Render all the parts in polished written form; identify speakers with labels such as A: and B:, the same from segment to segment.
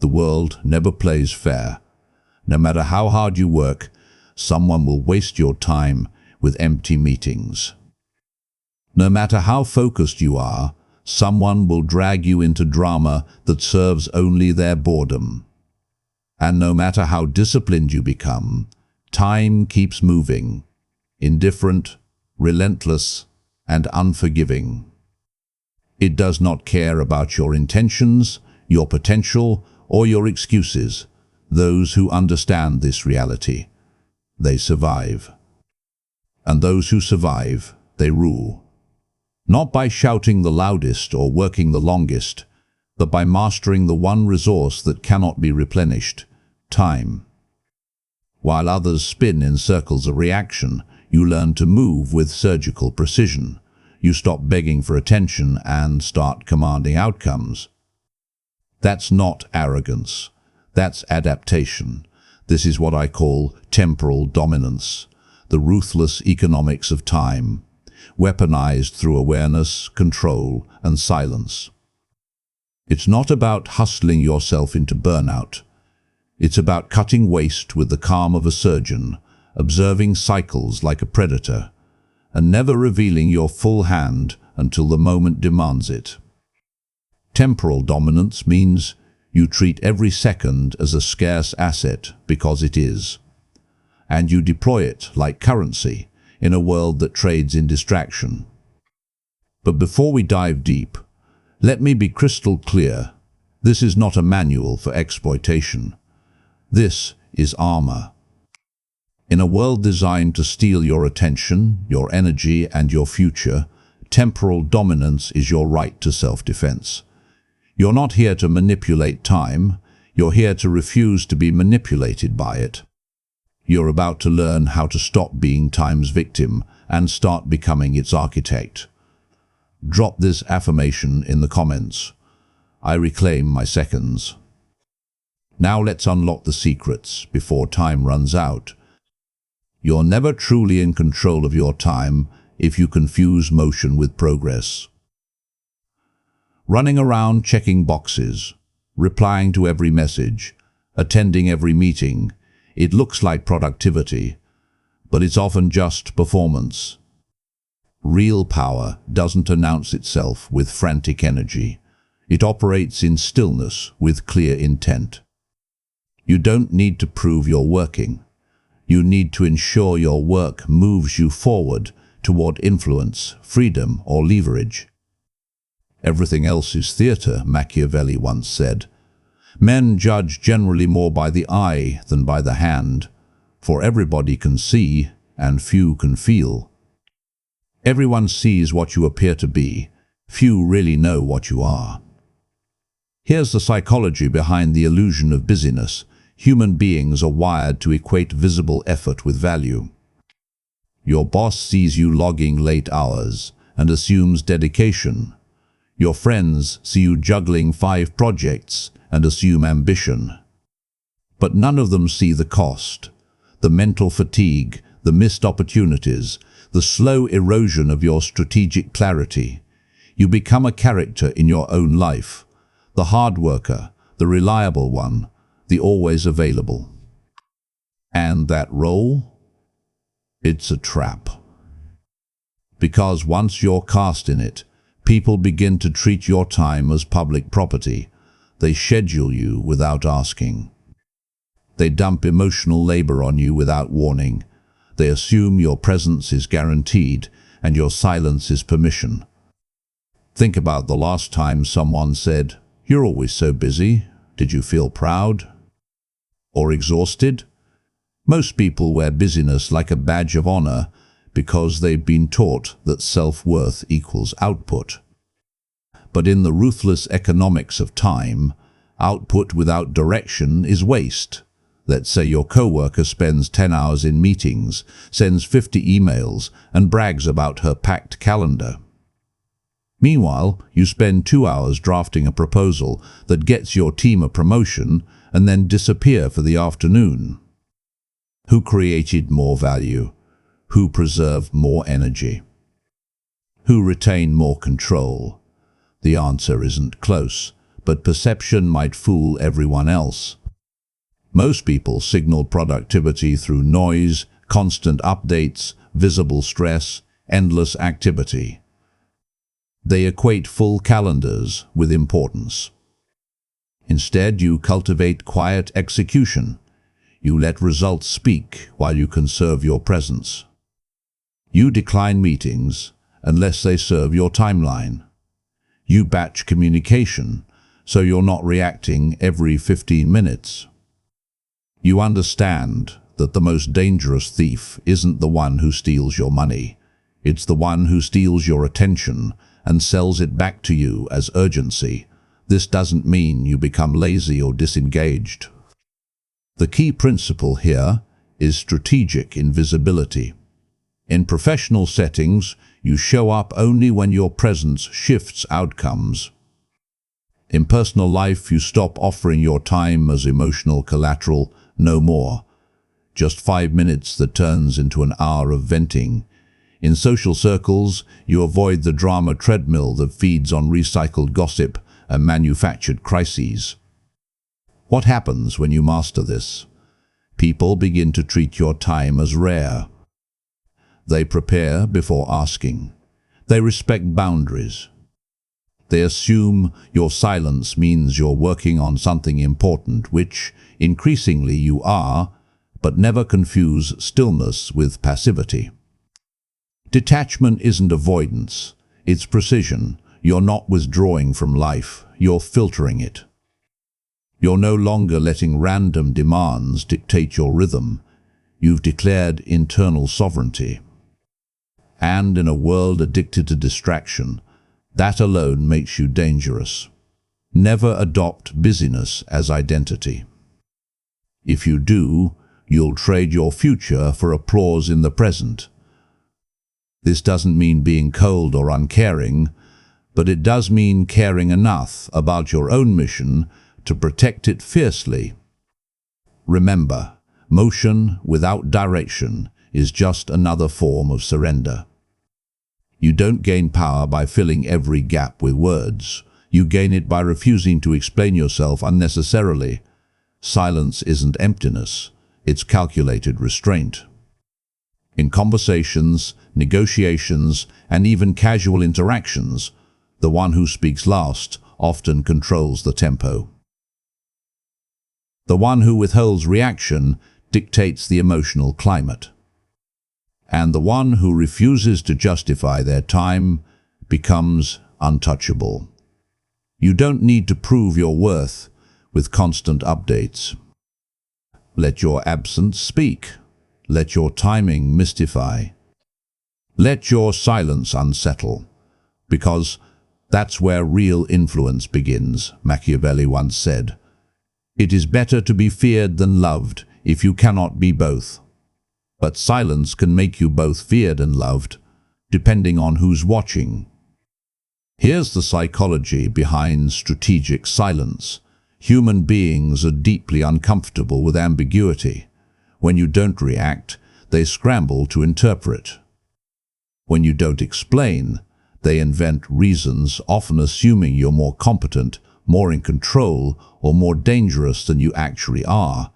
A: The world never plays fair. No matter how hard you work, someone will waste your time with empty meetings. No matter how focused you are, someone will drag you into drama that serves only their boredom. And no matter how disciplined you become, time keeps moving, indifferent, relentless, and unforgiving. It does not care about your intentions, your potential, or your excuses. Those who understand this reality, they survive. And those who survive, they rule. Not by shouting the loudest or working the longest, but by mastering the one resource that cannot be replenished, time. While others spin in circles of reaction, you learn to move with surgical precision. You stop begging for attention and start commanding outcomes. That's not arrogance. That's adaptation. This is what I call temporal dominance, the ruthless economics of time, weaponized through awareness, control, and silence. It's not about hustling yourself into burnout. It's about cutting waste with the calm of a surgeon, observing cycles like a predator, and never revealing your full hand until the moment demands it. Temporal dominance means you treat every second as a scarce asset because it is, and you deploy it like currency in a world that trades in distraction. But before we dive deep, let me be crystal clear. This is not a manual for exploitation. This is armor. In a world designed to steal your attention, your energy, and your future, temporal dominance is your right to self-defense. You're not here to manipulate time. You're here to refuse to be manipulated by it. You're about to learn how to stop being time's victim and start becoming its architect. Drop this affirmation in the comments. I reclaim my seconds. Now let's unlock the secrets before time runs out. You're never truly in control of your time if you confuse motion with progress. Running around checking boxes, replying to every message, attending every meeting, it looks like productivity, but it's often just performance. Real power doesn't announce itself with frantic energy. It operates in stillness with clear intent. You don't need to prove you're working. You need to ensure your work moves you forward toward influence, freedom, or leverage. Everything else is theater, Machiavelli once said. Men judge generally more by the eye than by the hand, for everybody can see and few can feel. Everyone sees what you appear to be. Few really know what you are. Here's the psychology behind the illusion of busyness. Human beings are wired to equate visible effort with value. Your boss sees you logging late hours and assumes dedication. Your friends see you juggling 5 projects and assume ambition. But none of them see the cost, the mental fatigue, the missed opportunities, the slow erosion of your strategic clarity. You become a character in your own life, the hard worker, the reliable one, the always available. And that role? It's a trap. Because once you're cast in it, people begin to treat your time as public property. They schedule you without asking. They dump emotional labor on you without warning. They assume your presence is guaranteed and your silence is permission. Think about the last time someone said, "You're always so busy. Did you feel proud?" Or exhausted? Most people wear busyness like a badge of honor because they've been taught that self-worth equals output. But in the ruthless economics of time, output without direction is waste. Let's say your coworker spends 10 hours in meetings, sends 50 emails, and brags about her packed calendar. Meanwhile, you spend 2 hours drafting a proposal that gets your team a promotion and then disappear for the afternoon. Who created more value? Who preserved more energy? Who retained more control? The answer isn't close, but perception might fool everyone else. Most people signal productivity through noise, constant updates, visible stress, endless activity. They equate full calendars with importance. Instead, you cultivate quiet execution. You let results speak while you conserve your presence. You decline meetings unless they serve your timeline. You batch communication, so you're not reacting every 15 minutes. You understand that the most dangerous thief isn't the one who steals your money. It's the one who steals your attention and sells it back to you as urgency. This doesn't mean you become lazy or disengaged. The key principle here is strategic invisibility. In professional settings, you show up only when your presence shifts outcomes. In personal life, you stop offering your time as emotional collateral, no more. Just 5 minutes that turns into an hour of venting. In social circles, you avoid the drama treadmill that feeds on recycled gossip and manufactured crises. What happens when you master this? People begin to treat your time as rare. They prepare before asking. They respect boundaries. They assume your silence means you're working on something important, which increasingly you are, but never confuse stillness with passivity. Detachment isn't avoidance, it's precision. You're not withdrawing from life, you're filtering it. You're no longer letting random demands dictate your rhythm. You've declared internal sovereignty. And in a world addicted to distraction, that alone makes you dangerous. Never adopt busyness as identity. If you do, you'll trade your future for applause in the present. This doesn't mean being cold or uncaring, but it does mean caring enough about your own mission to protect it fiercely. Remember, motion without direction is just another form of surrender. You don't gain power by filling every gap with words. You gain it by refusing to explain yourself unnecessarily. Silence isn't emptiness, it's calculated restraint. In conversations, negotiations, and even casual interactions, the one who speaks last often controls the tempo. The one who withholds reaction dictates the emotional climate. And the one who refuses to justify their time becomes untouchable. You don't need to prove your worth with constant updates. Let your absence speak. Let your timing mystify. Let your silence unsettle, because that's where real influence begins, Machiavelli once said. It is better to be feared than loved if you cannot be both. But silence can make you both feared and loved, depending on who's watching. Here's the psychology behind strategic silence. Human beings are deeply uncomfortable with ambiguity. When you don't react, they scramble to interpret. When you don't explain, they invent reasons, often assuming you're more competent, more in control, or more dangerous than you actually are.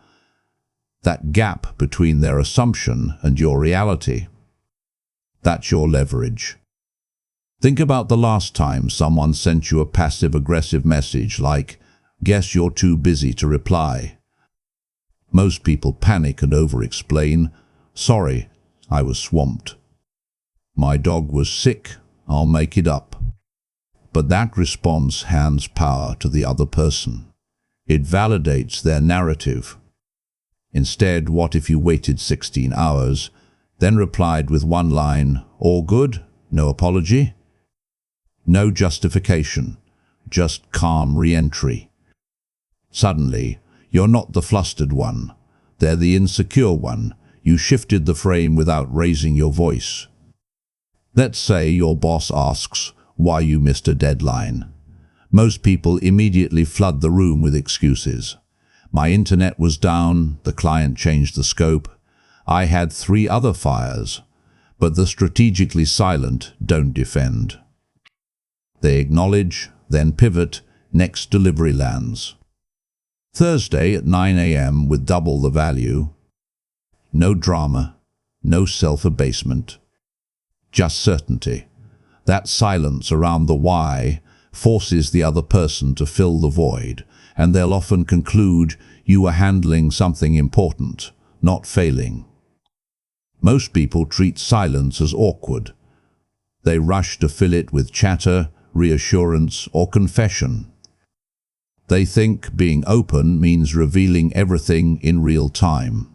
A: That gap between their assumption and your reality, that's your leverage. Think about the last time someone sent you a passive-aggressive message like, "Guess you're too busy to reply." Most people panic and over-explain. "Sorry, I was swamped. My dog was sick, I'll make it up." But that response hands power to the other person. It validates their narrative. Instead, what if you waited 16 hours, then replied with one line, "All good? No apology?" No justification, just calm re-entry. Suddenly, you're not the flustered one. They're the insecure one. You shifted the frame without raising your voice. Let's say your boss asks why you missed a deadline. Most people immediately flood the room with excuses. My internet was down, the client changed the scope, I had 3 other fires. But the strategically silent don't defend. They acknowledge, then pivot, Next delivery lands. Thursday at 9 a.m. with double the value. No drama, no self-abasement. Just certainty. That silence around the why forces the other person to fill the void, and they'll often conclude you are handling something important, not failing. Most people treat silence as awkward. They rush to fill it with chatter, reassurance, or confession. They think being open means revealing everything in real time.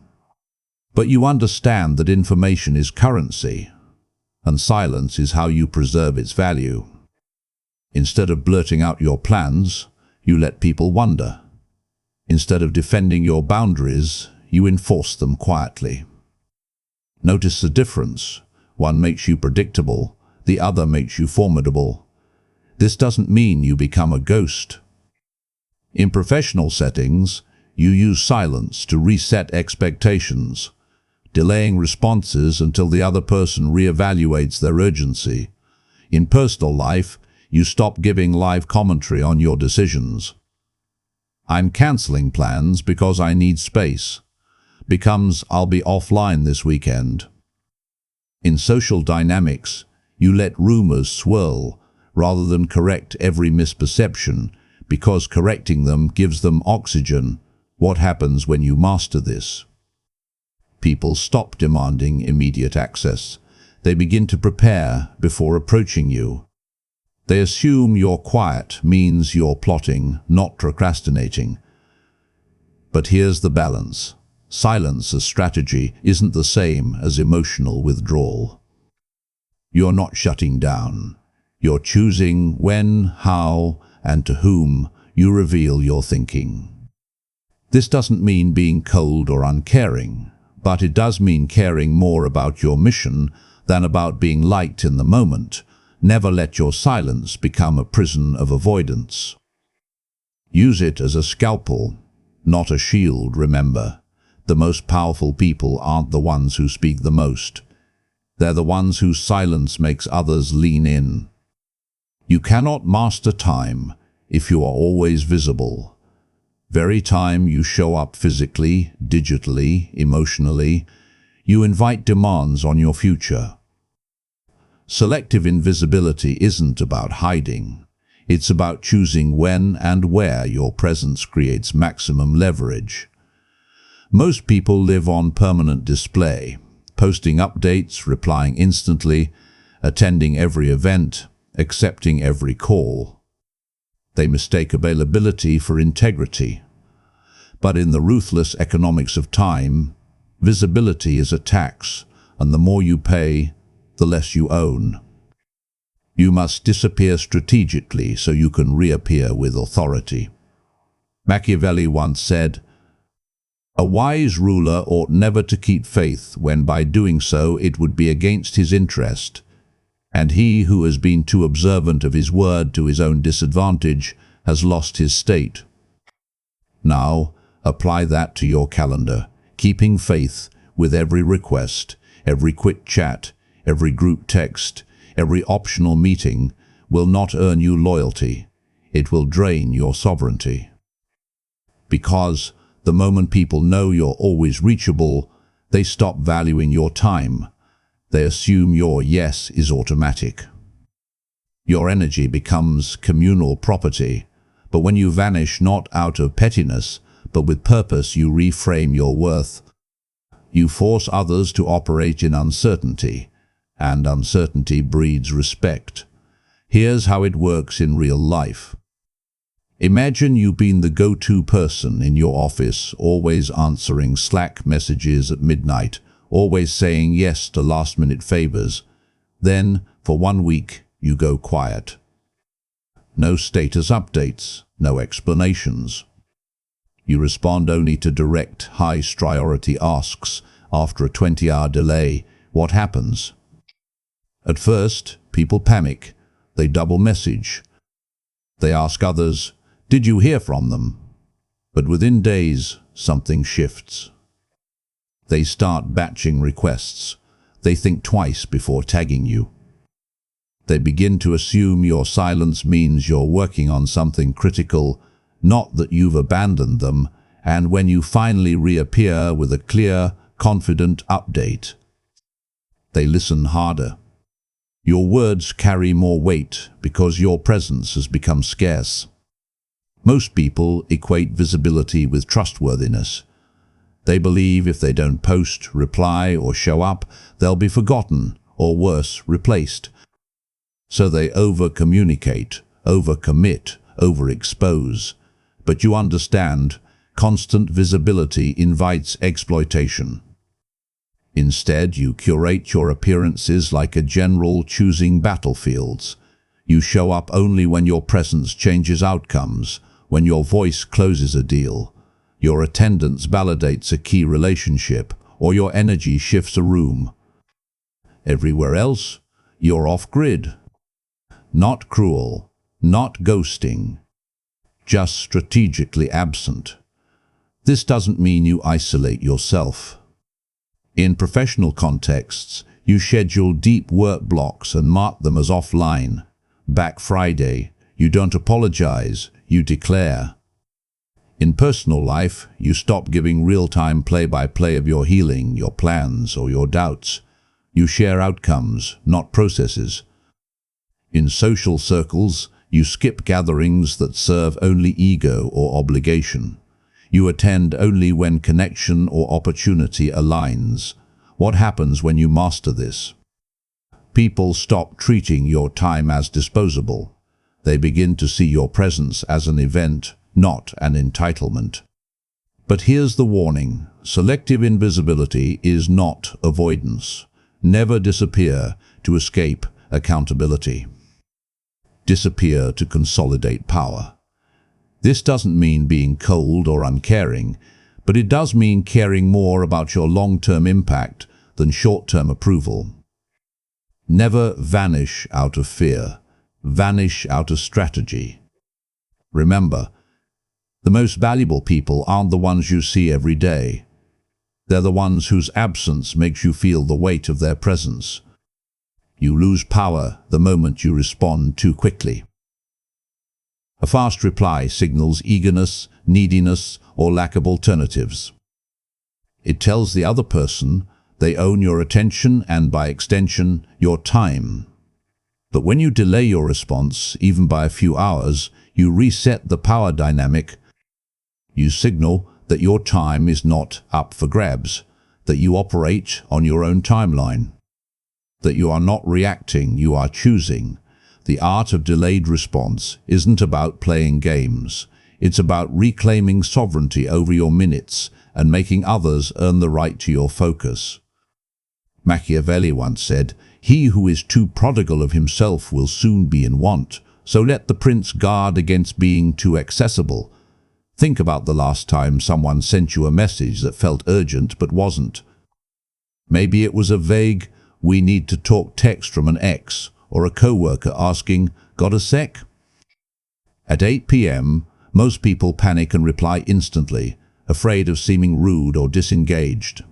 A: But you understand that information is currency, and silence is how you preserve its value. Instead of blurting out your plans, you let people wonder. Instead of defending your boundaries, you enforce them quietly. Notice the difference. One makes you predictable, the other makes you formidable. This doesn't mean you become a ghost. In professional settings, you use silence to reset expectations, delaying responses until the other person reevaluates their urgency. In personal life, you stop giving live commentary on your decisions. I'm cancelling plans because I need space becomes I'll be offline this weekend. In social dynamics, you let rumors swirl rather than correct every misperception, because correcting them gives them oxygen. What happens when you master this? People stop demanding immediate access. They begin to prepare before approaching you. They assume you're quiet means you're plotting, not procrastinating. But here's the balance. Silence as strategy isn't the same as emotional withdrawal. You're not shutting down. You're choosing when, how, and to whom you reveal your thinking. This doesn't mean being cold or uncaring, but it does mean caring more about your mission than about being liked in the moment. Never let your silence become a prison of avoidance. Use it as a scalpel, not a shield, remember. The most powerful people aren't the ones who speak the most. They're the ones whose silence makes others lean in. You cannot master time if you are always visible. Very time you show up physically, digitally, emotionally, you invite demands on your future. Selective invisibility isn't about hiding. It's about choosing when and where your presence creates maximum leverage. Most people live on permanent display, posting updates, replying instantly, attending every event, accepting every call. They mistake availability for integrity. But in the ruthless economics of time, visibility is a tax, and the more you pay, the less you own. You must disappear strategically so you can reappear with authority. Machiavelli once said, "A wise ruler ought never to keep faith when by doing so it would be against his interest, and he who has been too observant of his word to his own disadvantage has lost his state." Now, apply that to your calendar, keeping faith with every request, every quick chat, every group text, every optional meeting will not earn you loyalty. It will drain your sovereignty. Because the moment people know you're always reachable, they stop valuing your time. They assume your yes is automatic. Your energy becomes communal property, but when you vanish not out of pettiness, but with purpose, you reframe your worth. You force others to operate in uncertainty, and uncertainty breeds respect. Here's how it works in real life. Imagine you being the go-to person in your office, always answering Slack messages at midnight, always saying yes to last-minute favors. Then, for 1 week, you go quiet. No status updates, no explanations. You respond only to direct, high-priority asks. After a 20-hour delay, what happens? At first, people panic. They double message. They ask others, "Did you hear from them?" But within days, something shifts. They start batching requests. They think twice before tagging you. They begin to assume your silence means you're working on something critical, not that you've abandoned them, and when you finally reappear with a clear, confident update, they listen harder. Your words carry more weight because your presence has become scarce. Most people equate visibility with trustworthiness. They believe if they don't post, reply, or show up, they'll be forgotten, or worse, replaced. So they over-communicate, over-commit, overexpose. But you understand, constant visibility invites exploitation. Instead, you curate your appearances like a general choosing battlefields. You show up only when your presence changes outcomes, when your voice closes a deal, your attendance validates a key relationship, or your energy shifts a room. Everywhere else, you're off-grid. Not cruel, not ghosting, just strategically absent. This doesn't mean you isolate yourself. In professional contexts, you schedule deep work blocks and mark them as offline. Back Friday, you don't apologize, you declare. In personal life, you stop giving real-time play-by-play of your healing, your plans, or your doubts. You share outcomes, not processes. In social circles, you skip gatherings that serve only ego or obligation. You attend only when connection or opportunity aligns. What happens when you master this? People stop treating your time as disposable. They begin to see your presence as an event, not an entitlement. But here's the warning. Selective invisibility is not avoidance. Never disappear to escape accountability. Disappear to consolidate power. This doesn't mean being cold or uncaring, but it does mean caring more about your long-term impact than short-term approval. Never vanish out of fear. Vanish out of strategy. Remember, the most valuable people aren't the ones you see every day. They're the ones whose absence makes you feel the weight of their presence. You lose power the moment you respond too quickly. A fast reply signals eagerness, neediness, or lack of alternatives. It tells the other person they own your attention and, by extension, your time. But when you delay your response, even by a few hours, you reset the power dynamic. You signal that your time is not up for grabs, that you operate on your own timeline, that you are not reacting, you are choosing. The art of delayed response isn't about playing games. It's about reclaiming sovereignty over your minutes and making others earn the right to your focus. Machiavelli once said, "He who is too prodigal of himself will soon be in want, so let the prince guard against being too accessible." Think about the last time someone sent you a message that felt urgent but wasn't. Maybe it was a vague, "we need to talk" text from an ex, or a coworker asking, "Got a sec?" At 8 p.m., most people panic and reply instantly, afraid of seeming rude or disengaged.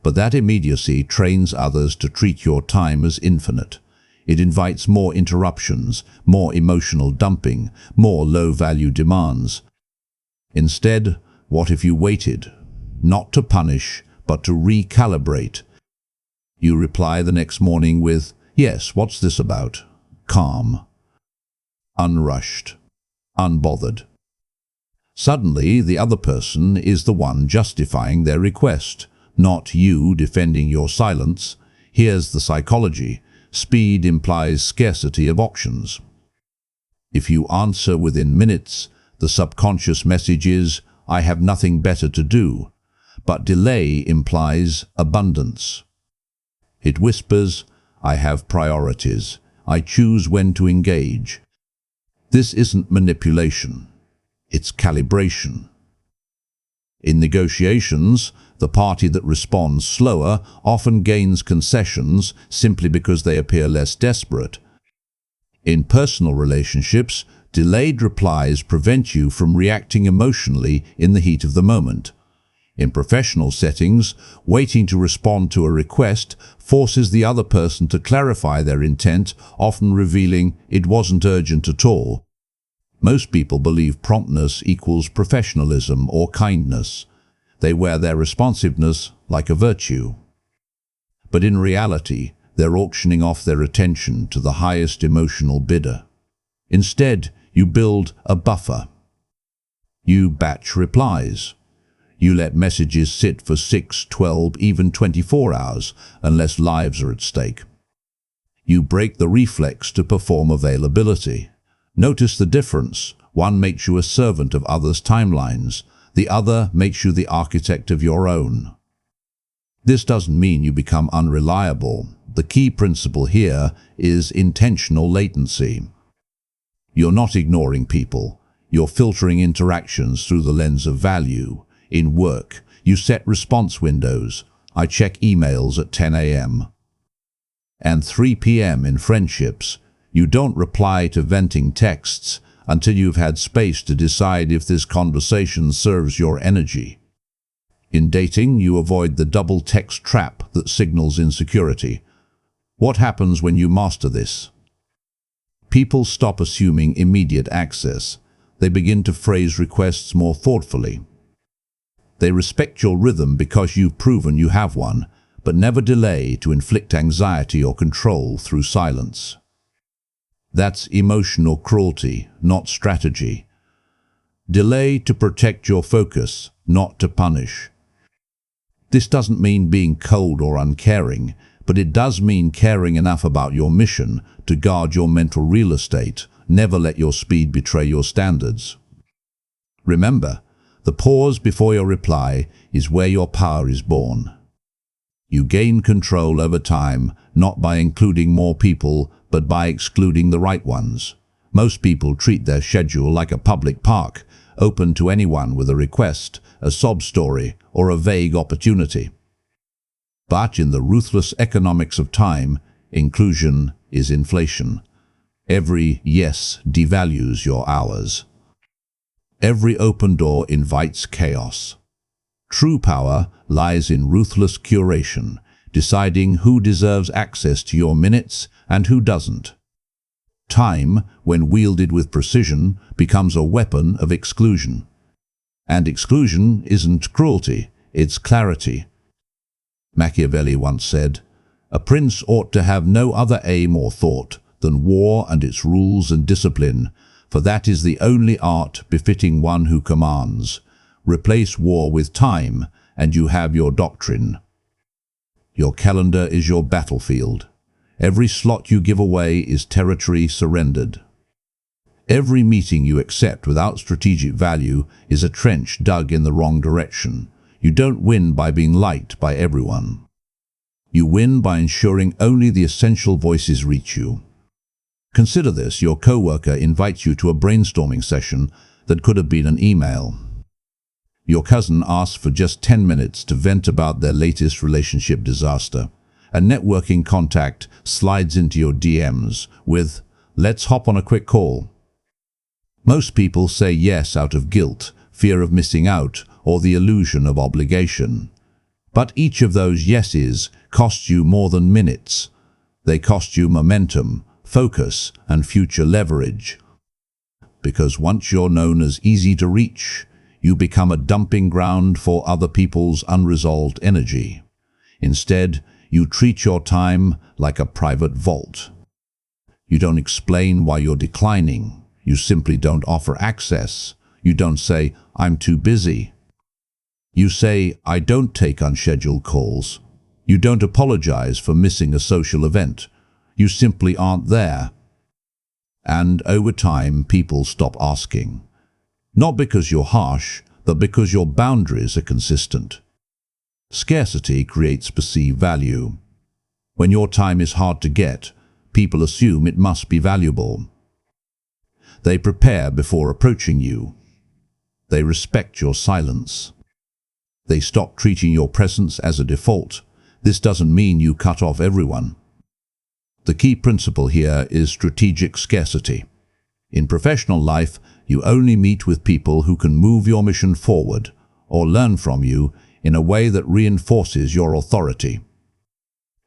A: But that immediacy trains others to treat your time as infinite. It invites more interruptions, more emotional dumping, more low-value demands. Instead, what if you waited? Not to punish, but to recalibrate. You reply the next morning with, "Yes, what's this about?" Calm, unrushed, unbothered. Suddenly, the other person is the one justifying their request, not you defending your silence. Here's the psychology. Speed implies scarcity of options. If you answer within minutes, the subconscious message is, "I have nothing better to do." But delay implies abundance. It whispers, "I have priorities. I choose when to engage." This isn't manipulation. It's calibration. In negotiations, the party that responds slower often gains concessions simply because they appear less desperate. In personal relationships, delayed replies prevent you from reacting emotionally in the heat of the moment. In professional settings, waiting to respond to a request forces the other person to clarify their intent, often revealing it wasn't urgent at all. Most people believe promptness equals professionalism or kindness. They wear their responsiveness like a virtue. But in reality, they're auctioning off their attention to the highest emotional bidder. Instead, you build a buffer. You batch replies. You let messages sit for 6, 12, even 24 hours, unless lives are at stake. You break the reflex to perform availability. Notice the difference. One makes you a servant of others' timelines. The other makes you the architect of your own. This doesn't mean you become unreliable. The key principle here is intentional latency. You're not ignoring people. You're filtering interactions through the lens of value. In work, you set response windows. I check emails at 10 a.m. and 3 p.m. In friendships, you don't reply to venting texts until you've had space to decide if this conversation serves your energy. In dating, you avoid the double text trap that signals insecurity. What happens when you master this? People stop assuming immediate access. They begin to phrase requests more thoughtfully. They respect your rhythm because you've proven you have one, but never delay to inflict anxiety or control through silence. That's emotional cruelty, not strategy. Delay to protect your focus, not to punish. This doesn't mean being cold or uncaring, but it does mean caring enough about your mission to guard your mental real estate. Never let your speed betray your standards. Remember, the pause before your reply is where your power is born. You gain control over time, not by including more people, but by excluding the right ones. Most people treat their schedule like a public park, open to anyone with a request, a sob story, or a vague opportunity. But in the ruthless economics of time, inclusion is inflation. Every yes devalues your hours. Every open door invites chaos. True power lies in ruthless curation, deciding who deserves access to your minutes and who doesn't. Time, when wielded with precision, becomes a weapon of exclusion. And exclusion isn't cruelty, it's clarity. Machiavelli once said, "A prince ought to have no other aim or thought than war and its rules and discipline, for that is the only art befitting one who commands. Replace war with time, and you have your doctrine." Your calendar is your battlefield. Every slot you give away is territory surrendered. Every meeting you accept without strategic value is a trench dug in the wrong direction. You don't win by being liked by everyone. You win by ensuring only the essential voices reach you. Consider this: your coworker invites you to a brainstorming session that could have been an email. Your cousin asks for just 10 minutes to vent about their latest relationship disaster. A networking contact slides into your DMs with, "Let's hop on a quick call." Most people say yes out of guilt, fear of missing out, or the illusion of obligation. But each of those yeses costs you more than minutes. They cost you momentum, focus, and future leverage. Because once you're known as easy to reach, you become a dumping ground for other people's unresolved energy. Instead, you treat your time like a private vault. You don't explain why you're declining. You simply don't offer access. You don't say, "I'm too busy." You say, "I don't take unscheduled calls." You don't apologize for missing a social event. You simply aren't there. And over time, people stop asking. Not because you're harsh, but because your boundaries are consistent. Scarcity creates perceived value. When your time is hard to get, people assume it must be valuable. They prepare before approaching you. They respect your silence. They stop treating your presence as a default. This doesn't mean you cut off everyone. The key principle here is strategic scarcity. In professional life, you only meet with people who can move your mission forward or learn from you in a way that reinforces your authority.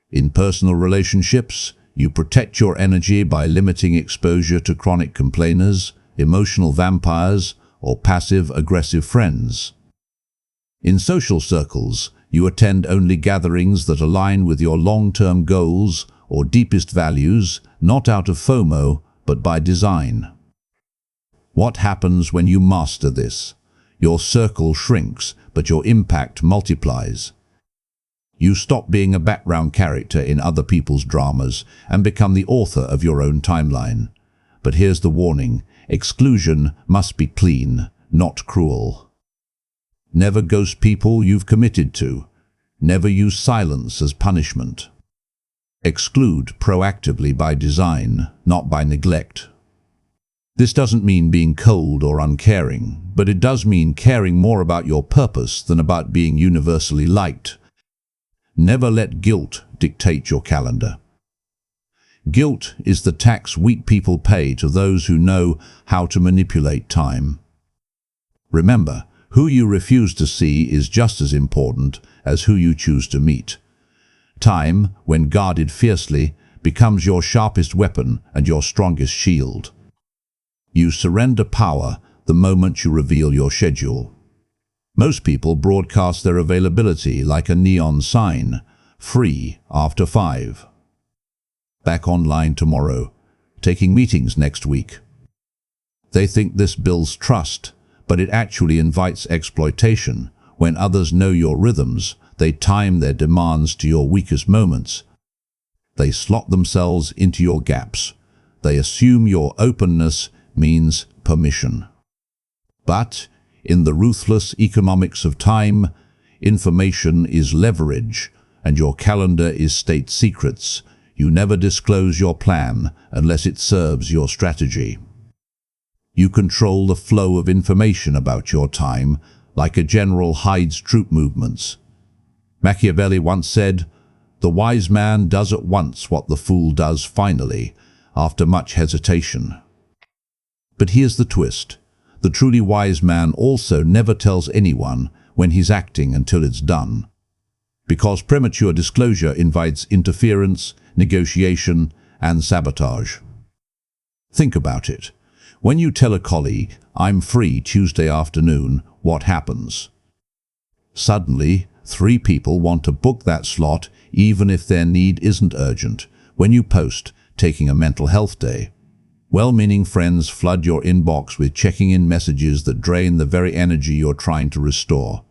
A: In personal relationships, you protect your energy by limiting exposure to chronic complainers, emotional vampires, or passive-aggressive friends. In social circles, you attend only gatherings that align with your long-term goals or deepest values, not out of FOMO, but by design. What happens when you master this? Your circle shrinks, but your impact multiplies. You stop being a background character in other people's dramas and become the author of your own timeline. But here's the warning: exclusion must be clean, not cruel. Never ghost people you've committed to. Never use silence as punishment. Exclude proactively by design, not by neglect. This doesn't mean being cold or uncaring, but it does mean caring more about your purpose than about being universally liked. Never let guilt dictate your calendar. Guilt is the tax weak people pay to those who know how to manipulate time. Remember, who you refuse to see is just as important as who you choose to meet. Time, when guarded fiercely, becomes your sharpest weapon and your strongest shield. You surrender power the moment you reveal your schedule. Most people broadcast their availability like a neon sign: free after 5. Back online tomorrow, taking meetings next week. They think this builds trust, but it actually invites exploitation. When others know your rhythms, they time their demands to your weakest moments. They slot themselves into your gaps. They assume your openness means permission. But in the ruthless economics of time, information is leverage, and your calendar is state secrets. You never disclose your plan unless it serves your strategy. You control the flow of information about your time, like a general hides troop movements. Machiavelli once said, "The wise man does at once what the fool does finally, after much hesitation." But here's the twist. The truly wise man also never tells anyone when he's acting until it's done. Because premature disclosure invites interference, negotiation, and sabotage. Think about it. When you tell a colleague, "I'm free Tuesday afternoon," what happens? Suddenly, 3 people want to book that slot even if their need isn't urgent. When you post, "taking a mental health day," well-meaning friends flood your inbox with checking-in messages that drain the very energy you're trying to restore.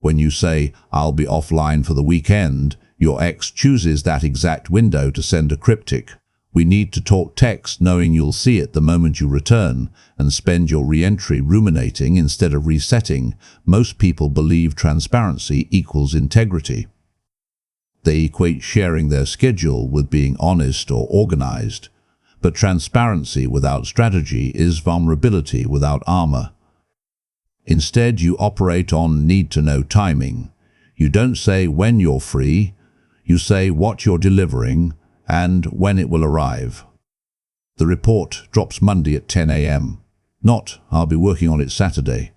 A: When you say, "I'll be offline for the weekend," your ex chooses that exact window to send a cryptic, "We need to talk" text, knowing you'll see it the moment you return, and spend your re-entry ruminating instead of resetting. Most people believe transparency equals integrity. They equate sharing their schedule with being honest or organized. But transparency without strategy is vulnerability without armor. Instead, you operate on need-to-know timing. You don't say when you're free, you say what you're delivering and when it will arrive. The report drops Monday at 10 a.m. Not, "I'll be working on it Saturday."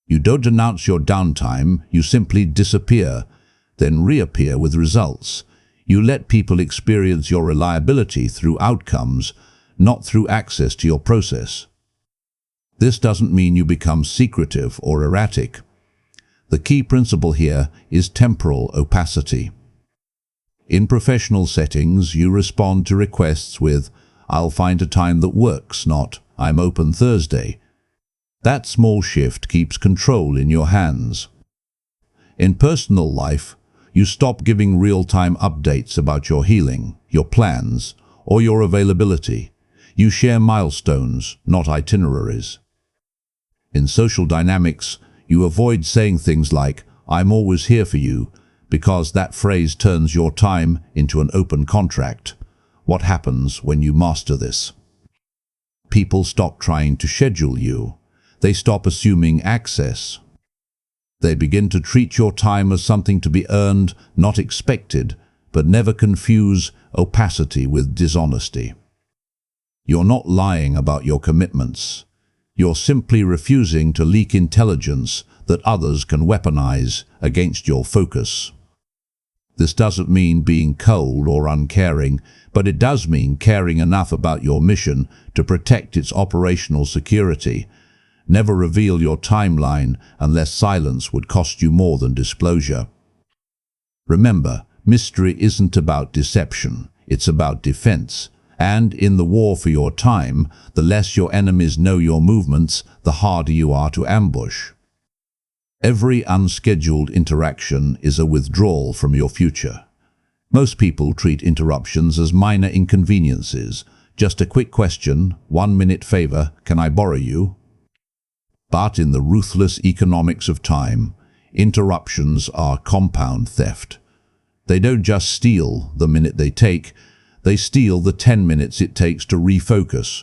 A: You don't announce your downtime, you simply disappear, then reappear with results. You let people experience your reliability through outcomes, not through access to your process. This doesn't mean you become secretive or erratic. The key principle here is temporal opacity. In professional settings, you respond to requests with, "I'll find a time that works," not, "I'm open Thursday." That small shift keeps control in your hands. In personal life, you stop giving real-time updates about your healing, your plans, or your availability. You share milestones, not itineraries. In social dynamics, you avoid saying things like, "I'm always here for you," because that phrase turns your time into an open contract. What happens when you master this? People stop trying to schedule you. They stop assuming access. They begin to treat your time as something to be earned, not expected, but never confuse opacity with dishonesty. You're not lying about your commitments. You're simply refusing to leak intelligence that others can weaponize against your focus. This doesn't mean being cold or uncaring, but it does mean caring enough about your mission to protect its operational security. Never reveal your timeline unless silence would cost you more than disclosure. Remember, mystery isn't about deception, it's about defense. And in the war for your time, the less your enemies know your movements, the harder you are to ambush. Every unscheduled interaction is a withdrawal from your future. Most people treat interruptions as minor inconveniences. Just a quick question, 1-minute favor, can I borrow you? But in the ruthless economics of time, interruptions are compound theft. They don't just steal the minute they take, they steal the 10 minutes it takes to refocus,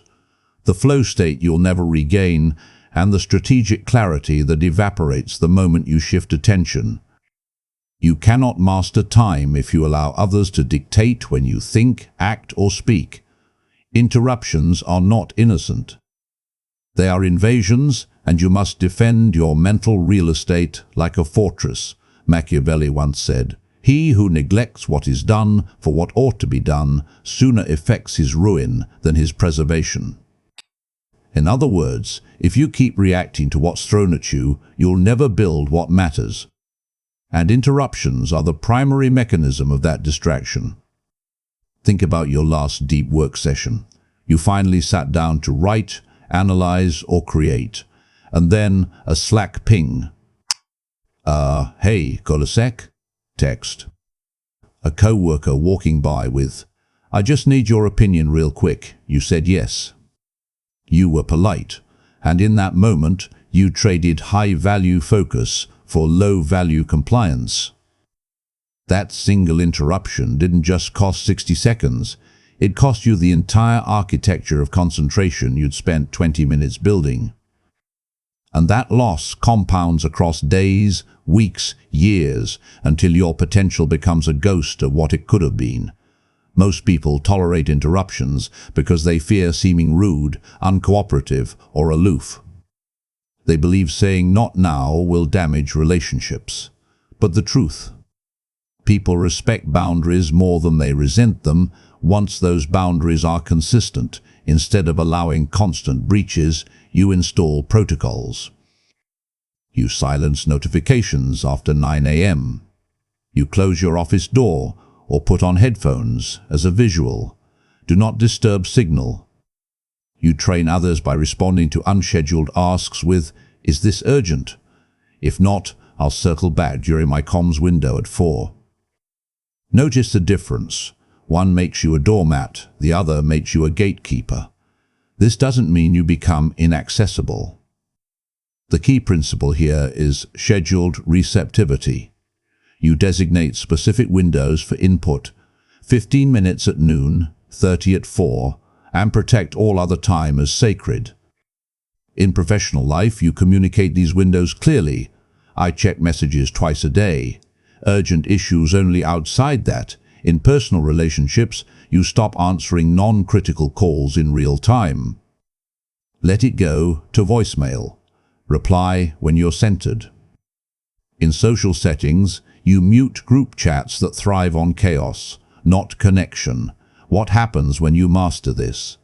A: the flow state you'll never regain, and the strategic clarity that evaporates the moment you shift attention. You cannot master time if you allow others to dictate when you think, act, or speak. Interruptions are not innocent. They are invasions, and you must defend your mental real estate like a fortress. Machiavelli once said, "He who neglects what is done for what ought to be done sooner effects his ruin than his preservation." In other words, if you keep reacting to what's thrown at you, you'll never build what matters. And interruptions are the primary mechanism of that distraction. Think about your last deep work session. You finally sat down to write, analyze, or create, and then a Slack ping. Hey, got a sec? Text. A co-worker walking by with, "I just need your opinion real quick." You said yes. You were polite, and in that moment, you traded high-value focus for low-value compliance. That single interruption didn't just cost 60 seconds, it cost you the entire architecture of concentration you'd spent 20 minutes building. And that loss compounds across days, weeks, years, until your potential becomes a ghost of what it could have been. Most people tolerate interruptions because they fear seeming rude, uncooperative, or aloof. They believe saying "not now" will damage relationships. But the truth: people respect boundaries more than they resent them once those boundaries are consistent. Instead of allowing constant breaches, you install protocols. You silence notifications after 9 a.m. You close your office door or put on headphones as a visual. Do not disturb signal. You train others by responding to unscheduled asks with, "Is this urgent? If not, I'll circle back during my comms window at 4. Notice the difference. One makes you a doormat, the other makes you a gatekeeper. This doesn't mean you become inaccessible. The key principle here is scheduled receptivity. You designate specific windows for input, 15 minutes at noon, 30 at 4, and protect all other time as sacred. In professional life, you communicate these windows clearly. "I check messages twice a day." Urgent issues only outside that. In personal relationships, you stop answering non-critical calls in real time. Let it go to voicemail. Reply when you're centered. In social settings, you mute group chats that thrive on chaos, not connection. What happens when you master this?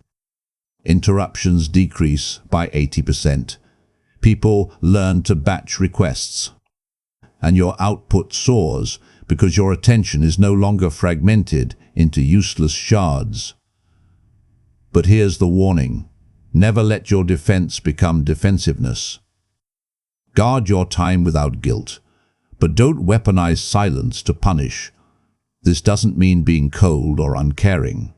A: Interruptions decrease by 80%. People learn to batch requests. And your output soars because your attention is no longer fragmented into useless shards. But here's the warning: never let your defense become defensiveness. Guard your time without guilt, but don't weaponize silence to punish. This doesn't mean being cold or uncaring,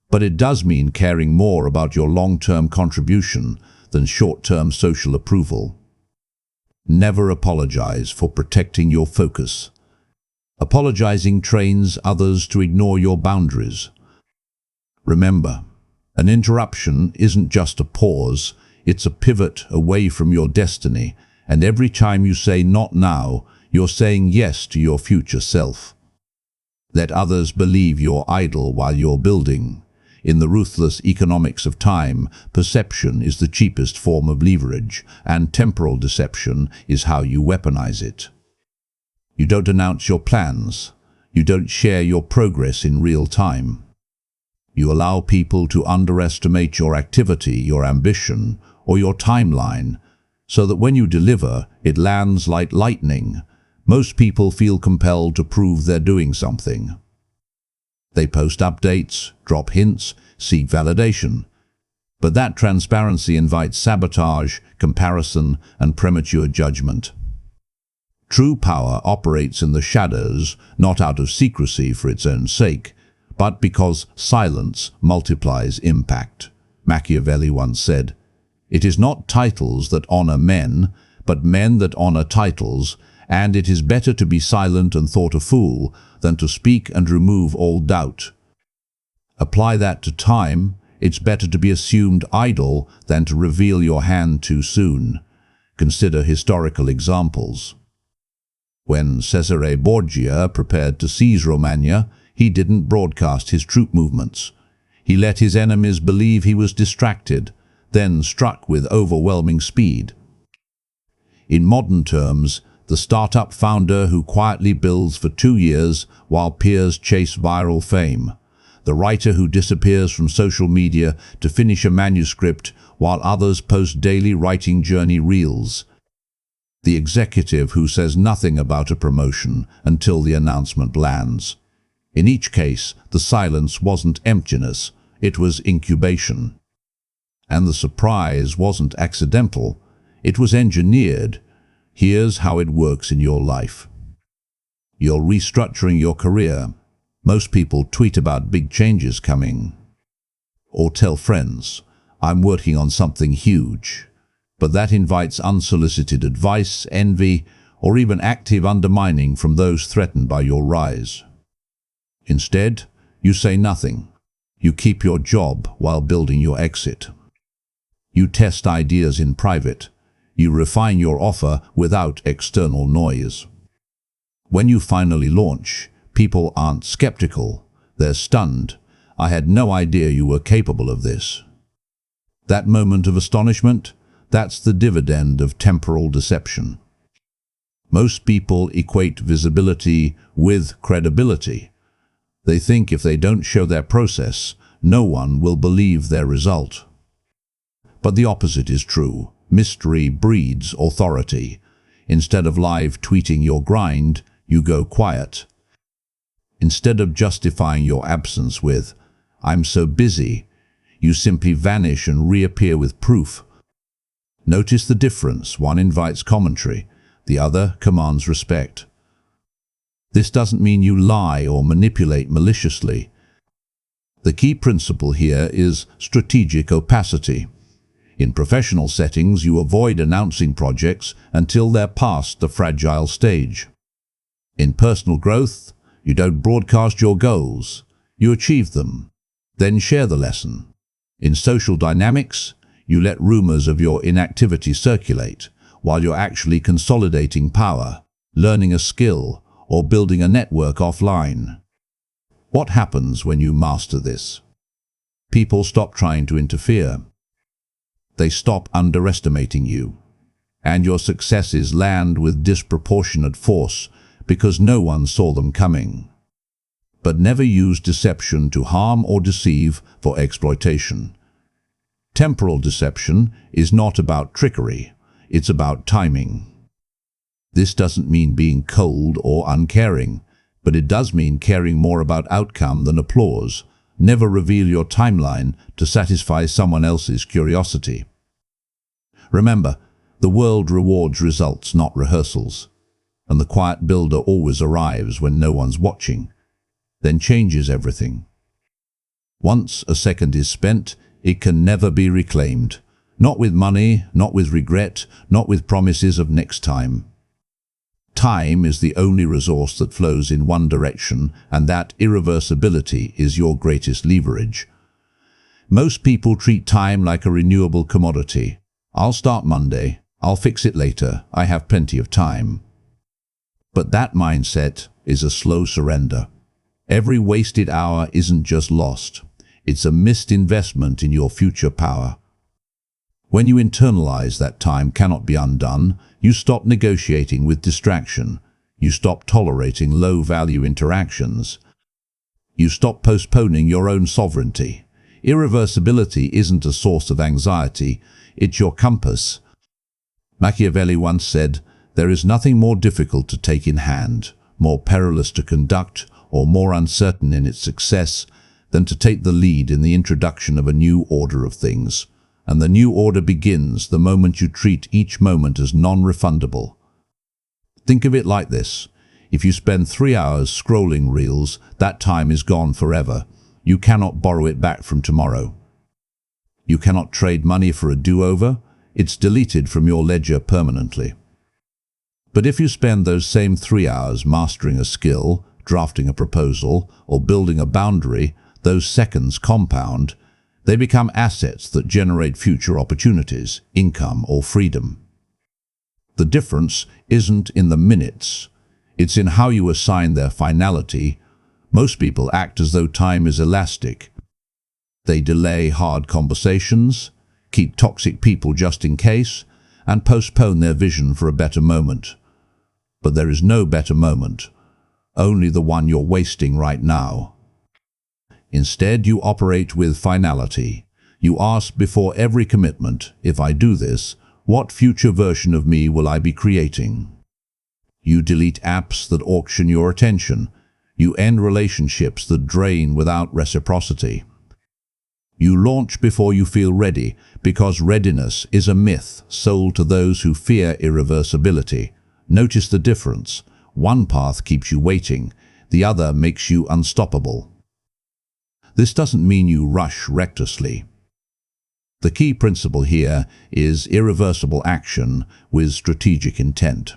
A: but it does mean caring more about your long-term contribution than short-term social approval. Never apologize for protecting your focus. Apologizing trains others to ignore your boundaries. Remember, an interruption isn't just a pause, it's a pivot away from your destiny, and every time you say "not now," you're saying yes to your future self. Let others believe you're idle while you're building. In the ruthless economics of time, perception is the cheapest form of leverage, and temporal deception is how you weaponize it. You don't announce your plans. You don't share your progress in real time. You allow people to underestimate your activity, your ambition, or your timeline, so that when you deliver, it lands like lightning. Most people feel compelled to prove they're doing something. They post updates, drop hints, seek validation. But that transparency invites sabotage, comparison, and premature judgment. True power operates in the shadows, not out of secrecy for its own sake, but because silence multiplies impact. Machiavelli once said, "It is not titles that honor men, but men that honor titles, and it is better to be silent and thought a fool than to speak and remove all doubt." Apply that to time. It's better to be assumed idle than to reveal your hand too soon. Consider historical examples. When Cesare Borgia prepared to seize Romagna, he didn't broadcast his troop movements. He let his enemies believe he was distracted, then struck with overwhelming speed. In modern terms, the startup founder who quietly builds for 2 years while peers chase viral fame. The writer who disappears from social media to finish a manuscript while others post daily writing journey reels. The executive who says nothing about a promotion until the announcement lands. In each case, the silence wasn't emptiness, it was incubation. And the surprise wasn't accidental, it was engineered. Here's how it works in your life. You're restructuring your career. Most people tweet about big changes coming. Or tell friends, "I'm working on something huge." But that invites unsolicited advice, envy, or even active undermining from those threatened by your rise. Instead, you say nothing. You keep your job while building your exit. You test ideas in private. You refine your offer without external noise. When you finally launch, people aren't skeptical. They're stunned. "I had no idea you were capable of this." That moment of astonishment, that's the dividend of temporal deception. Most people equate visibility with credibility. They think if they don't show their process, no one will believe their result. But the opposite is true. Mystery breeds authority. Instead of live tweeting your grind, you go quiet. Instead of justifying your absence with, "I'm so busy," you simply vanish and reappear with proof. Notice the difference. One invites commentary, the other commands respect. This doesn't mean you lie or manipulate maliciously. The key principle here is strategic opacity. In professional settings, you avoid announcing projects until they're past the fragile stage. In personal growth, you don't broadcast your goals. You achieve them, then share the lesson. In social dynamics, you let rumors of your inactivity circulate while you're actually consolidating power, learning a skill, or building a network offline. What happens when you master this? People stop trying to interfere. They stop underestimating you. And your successes land with disproportionate force because no one saw them coming. But never use deception to harm or deceive for exploitation. Temporal deception is not about trickery, it's about timing. This doesn't mean being cold or uncaring, but it does mean caring more about outcome than applause. Never reveal your timeline to satisfy someone else's curiosity. Remember, the world rewards results, not rehearsals. And the quiet builder always arrives when no one's watching, then changes everything. Once a second is spent, it can never be reclaimed. Not with money, not with regret, not with promises of next time. Time is the only resource that flows in one direction, and that irreversibility is your greatest leverage. Most people treat time like a renewable commodity. "I'll start Monday. I'll fix it later. I have plenty of time." But that mindset is a slow surrender. Every wasted hour isn't just lost. It's a missed investment in your future power. When you internalize that time cannot be undone, you stop negotiating with distraction. You stop tolerating low-value interactions. You stop postponing your own sovereignty. Irreversibility isn't a source of anxiety, it's your compass. Machiavelli once said, "There is nothing more difficult to take in hand, more perilous to conduct, or more uncertain in its success than to take the lead in the introduction of a new order of things. And the new order begins the moment you treat each moment as non-refundable." Think of it like this. If you spend 3 hours scrolling reels, that time is gone forever. You cannot borrow it back from tomorrow. You cannot trade money for a do-over. It's deleted from your ledger permanently. But if you spend those same 3 hours mastering a skill, drafting a proposal, or building a boundary, those seconds compound. They become assets that generate future opportunities, income, or freedom. The difference isn't in the minutes. It's in how you assign their finality. Most people act as though time is elastic. They delay hard conversations, keep toxic people just in case, and postpone their vision for a better moment. But there is no better moment, only the one you're wasting right now. Instead, you operate with finality. You ask before every commitment, if I do this, what future version of me will I be creating? You delete apps that auction your attention. You end relationships that drain without reciprocity. You launch before you feel ready, because readiness is a myth sold to those who fear irreversibility. Notice the difference. One path keeps you waiting, the other makes you unstoppable. This doesn't mean you rush recklessly. The key principle here is irreversible action with strategic intent.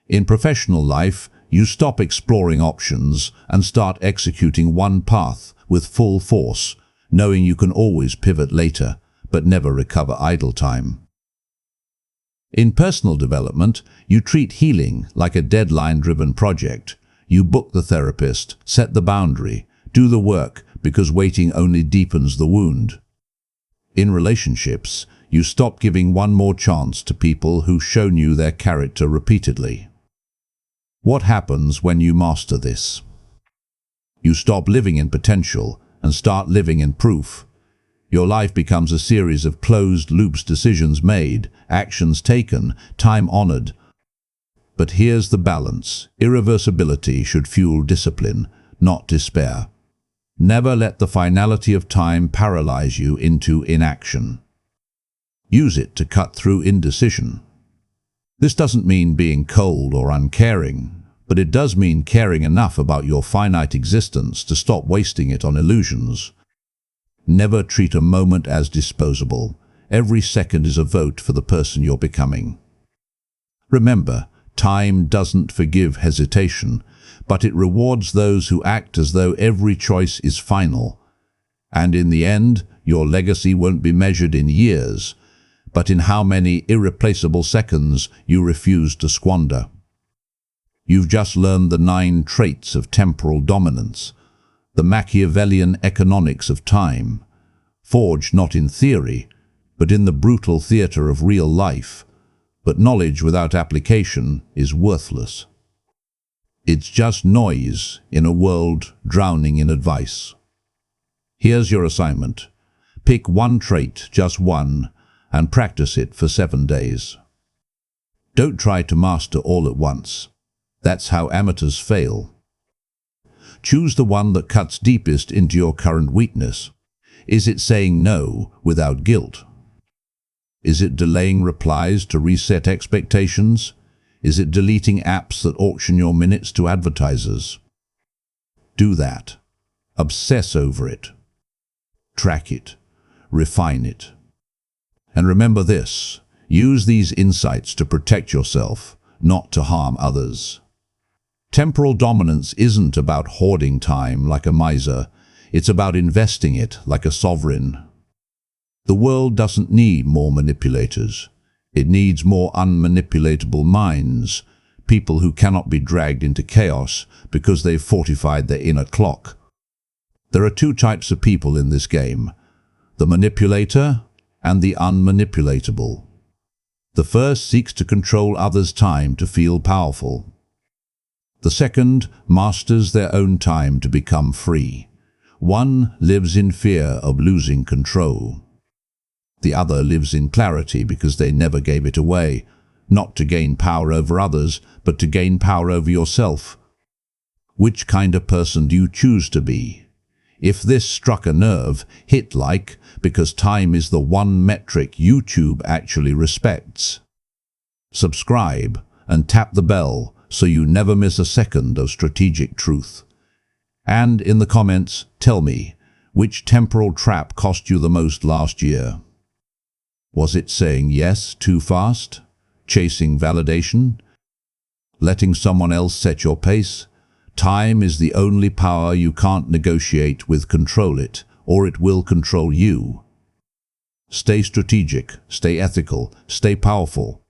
A: In professional life, you stop exploring options and start executing one path with full force, knowing you can always pivot later, but never recover idle time. In personal development, you treat healing like a deadline-driven project. You book the therapist, set the boundary, do the work, because waiting only deepens the wound. In relationships, you stop giving one more chance to people who've shown you their character repeatedly. What happens when you master this? You stop living in potential and start living in proof. Your life becomes a series of closed loops, decisions made, actions taken, time honored. But here's the balance. Irreversibility should fuel discipline, not despair. Never let the finality of time paralyze you into inaction. Use it to cut through indecision. This doesn't mean being cold or uncaring, but it does mean caring enough about your finite existence to stop wasting it on illusions. Never treat a moment as disposable. Every second is a vote for the person you're becoming. Remember, time doesn't forgive hesitation, but it rewards those who act as though every choice is final. And in the end, your legacy won't be measured in years, but in how many irreplaceable seconds you refuse to squander. You've just learned the 9 traits of temporal dominance, the Machiavellian economics of time, forged not in theory, but in the brutal theater of real life. But knowledge without application is worthless. It's just noise in a world drowning in advice. Here's your assignment. Pick one trait, just one, and practice it for 7 days. Don't try to master all at once. That's how amateurs fail. Choose the one that cuts deepest into your current weakness. Is it saying no without guilt? Is it delaying replies to reset expectations? Is it deleting apps that auction your minutes to advertisers? Do that. Obsess over it. Track it. Refine it. And remember this, use these insights to protect yourself, not to harm others. Temporal dominance isn't about hoarding time like a miser. It's about investing it like a sovereign. The world doesn't need more manipulators. It needs more unmanipulatable minds, people who cannot be dragged into chaos because they've fortified their inner clock. There are two types of people in this game: the manipulator and the unmanipulatable. The first seeks to control others' time to feel powerful. The second masters their own time to become free. One lives in fear of losing control. The other lives in clarity because they never gave it away, not to gain power over others, but to gain power over yourself. Which kind of person do you choose to be? If this struck a nerve, hit like, because time is the one metric YouTube actually respects. Subscribe and tap the bell so you never miss a second of strategic truth. And in the comments, tell me, which temporal trap cost you the most last year? Was it saying yes too fast? Chasing validation? Letting someone else set your pace? Time is the only power you can't negotiate with. Control it, or it will control you. Stay strategic, stay ethical, stay powerful.